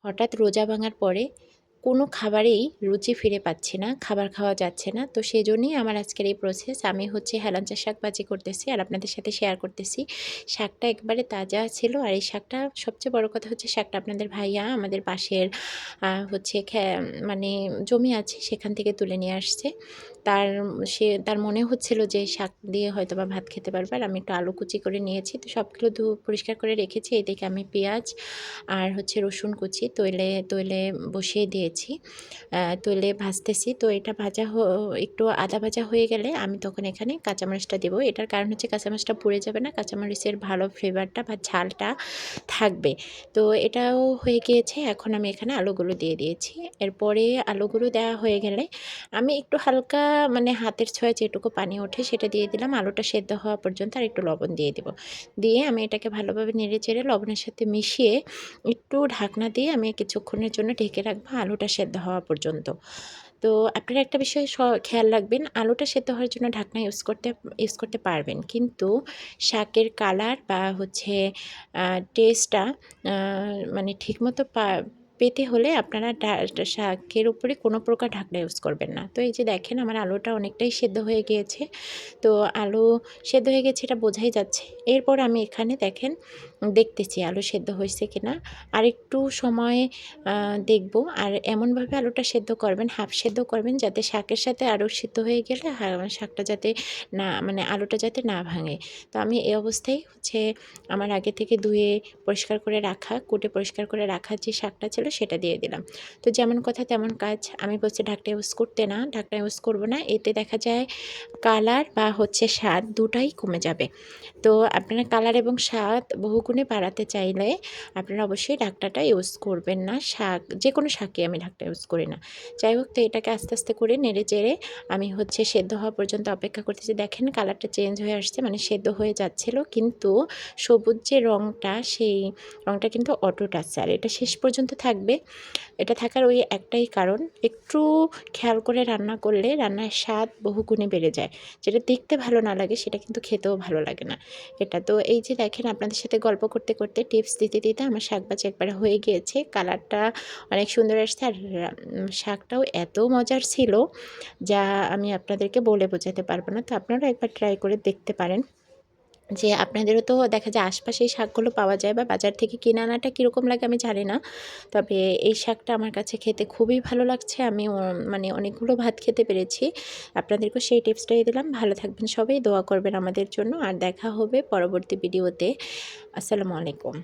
হঠাৎ রোজা ভাঙার পরে কোনো খাবারেই রুচি ফিরে পাচ্ছি না, খাবার খাওয়া যাচ্ছে না। তো সেজন্যই আমার আজকের এই প্রসেস। আমি হেলাঞ্চা শাক ভাজি করতেছি আর আপনাদের সাথে শেয়ার করতেছি। শাকটা একবারে তাজা ছিল আর এই শাকটা সবচেয়ে বড় কথা হচ্ছে শাকটা আপনাদের ভাইয়া আমাদের পাশের হচ্ছে মানে জমি আছে সেখান থেকে তুলে নিয়ে আসছে। তার মনে হচ্ছিল যে শাক দিয়ে হয়তোবা ভাত খেতে পারবে। আর আমি একটু আলু কুচি করে নিয়েছি। তো সবগুলো পরিষ্কার করে রেখেছি। এদিকে আমি পেঁয়াজ আর রসুন কুচি তৈলে বসিয়ে দিয়েছি। তৈলে ভাজতেছি। তো এটা একটু আদা ভাজা হয়ে গেলে আমি তখন এখানে কাঁচামরিচটা দেব। এটার কারণ হচ্ছে কাঁচামরিচটা পুড়ে যাবে না, কাঁচামরিচের ভালো ফ্লেভারটা বা ঝালটা থাকবে। তো এটাও হয়ে গিয়েছে। এখন আমি এখানে আলুগুলো দিয়ে দিয়েছি। এরপরে আলুগুলো দেওয়া হয়ে গেলে আমি একটু হালকা মানে হাতের ছোঁয়ায় যেটুকু পানি ওঠে সেটা দিয়ে দিলাম। আলুটা সেদ্ধ হওয়া পর্যন্ত আর একটু লবণ দিয়ে দেব। দিয়ে আমি এটাকে ভালোভাবে নেড়ে-চেড়ে লবণের সাথে মিশিয়ে একটু ঢাকনা দিয়ে আমি কিছুক্ষণের জন্য ঢেকে রাখবো আলুটা সেদ্ধ হওয়া পর্যন্ত। তো আপনারা একটা বিষয় খেয়াল রাখবেন, আলুটা সেদ্ধ হওয়ার জন্য ঢাকনা ইউজ করতে পারবেন। কিন্তু শাকের কালার বা টেস্টটা মানে ঠিকমতো পেতে হলে আপনারা শাকের উপরে কোনো প্রকার ঢাকনা ইউজ করবেন না। তো এই যে দেখেন আমার আলুটা অনেকটাই সেদ্ধ হয়ে গিয়েছে। তো আলু সেদ্ধ হয়ে গেছে এটা বোঝাই যাচ্ছে। এরপর আমি এখানে দেখেন দেখতেছি আলু সেদ্ধ হয়েছে কিনা। আরেকটু সময় দেখব। আর এমনভাবে আলুটা সেদ্ধ করবেন, হাফ সেদ্ধ করবেন যাতে শাকের সাথে আলু সিদ্ধ হয়ে গেলে শাকটা যাতে না মানে আলুটা যাতে না ভাঙে। তো আমি এই অবস্থায় আমার আগে থেকে ধুয়ে পরিষ্কার করে রাখা, কুটে পরিষ্কার করে রাখা যে শাকটা ছিল সেটা দিয়ে দিলাম। তো যেমন কথা তেমন কাজ। আমি বলছি ঢাকনা ইউজ করতে না, ঢাকনা ইউজ করব না। এতে দেখা যায় কালার বা স্বাদ দুটাই কমে যাবে। তো আপনারা কালার এবং স্বাদ বহুগুণে বাড়াতে চাইলে আপনারা অবশ্যই ঢাকনাটা ইউজ করবেন না। যেকোনো শাকে আমি ঢাকনা ইউজ করি না। যাই হোক, তো এটাকে আস্তে আস্তে করে নেড়ে-চেড়ে আমি সেদ্ধ হওয়া পর্যন্ত অপেক্ষা করতেছি। দেখেন কালারটা চেঞ্জ হয়ে আসছে, মানে সেদ্ধ হয়ে যাচ্ছিল। কিন্তু সবুজ যে রঙটা, সেই রঙটা কিন্তু অটুট আছে। আর এটা শেষ পর্যন্ত থাকবে। এটা থাকার ওই একটাই কারণ, একটু খেয়াল করে রান্না করলে রান্নার স্বাদ বহুগুণে বেড়ে যায়। যেটা দেখতে ভালো না লাগে সেটা কিন্তু খেতেও ভালো লাগে না। তো এই যে দেখেন আপনাদের সাথে গল্প করতে করতে টিপস দিতে দিতে আমার শাক ভাজি একবারে হয়ে গিয়েছে। কালারটা অনেক সুন্দর আসছে আর শাকটাও এত মজার ছিল যা আমি আপনাদেরকে বলে বোঝাতে পারবো না। তো আপনারা একবার ট্রাই করে দেখতে পারেন। যে আপনাদেরও তো দেখা যায় আশপাশে এই শাকগুলো পাওয়া যায় বা বাজার থেকে কিনে আনাটা কীরকম লাগে আমি জানি না। তবে এই শাকটা আমার কাছে খেতে খুবই ভালো লাগছে। আমি মানে অনেকগুলো ভাত খেতে পেরেছি। আপনাদেরকেও সেই টিপসটাই দিলাম। ভালো থাকবেন সবাই, দোয়া করবেন আমাদের জন্য। আর দেখা হবে পরবর্তী ভিডিওতে। আসসালামু আলাইকুম।